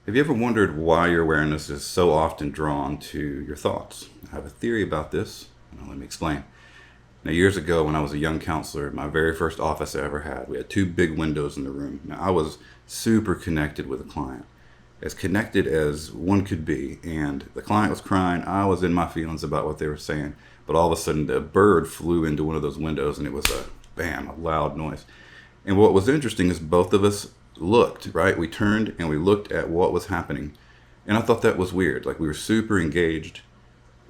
Have you ever wondered why your awareness is so often drawn to your thoughts? I have a theory about this. Now, let me explain. Now, years ago, when I was a young counselor, my very first office I ever had, we had two big windows in the room. Now, I was super connected with a client, as connected as one could be. And the client was crying. I was in my feelings about what they were saying. But all of a sudden, a bird flew into one of those windows, and it was a bam, a loud noise. And what was interesting is both of us looked, right? We turned and we looked at what was happening. And I thought that was weird. Like, we were super engaged.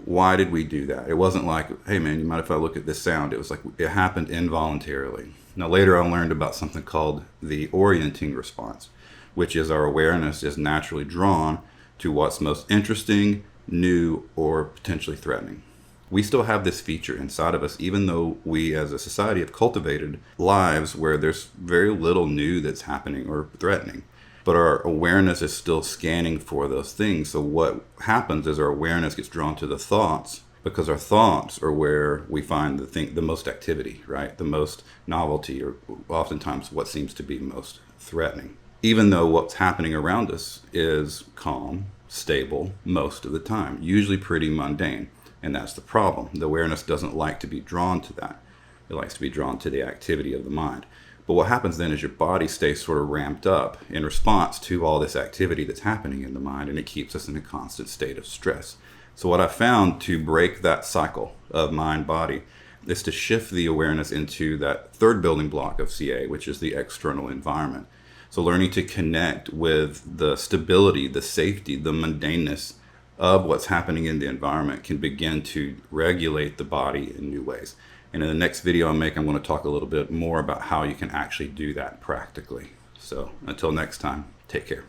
Why did we do that? It wasn't like, hey man, you mind if I look at this sound? It was like it happened involuntarily. Now later I learned about something called the orienting response, which is our awareness is naturally drawn to what's most interesting, new, or potentially threatening. We still have this feature inside of us, even though we as a society have cultivated lives where there's very little new that's happening or threatening. But our awareness is still scanning for those things. So what happens is our awareness gets drawn to the thoughts, because our thoughts are where we find the most activity, right? The most novelty, or oftentimes what seems to be most threatening. Even though what's happening around us is calm, stable most of the time, usually pretty mundane. And that's the problem. The awareness doesn't like to be drawn to that. It likes to be drawn to the activity of the mind. But what happens then is your body stays sort of ramped up in response to all this activity that's happening in the mind, and it keeps us in a constant state of stress. So what I found to break that cycle of mind-body is to shift the awareness into that third building block of CA, which is the external environment. So learning to connect with the stability, the safety, the mundaneness of what's happening in the environment can begin to regulate the body in new ways. And in the next video I'm going to talk a little bit more about how you can actually do that practically. So until next time, take care.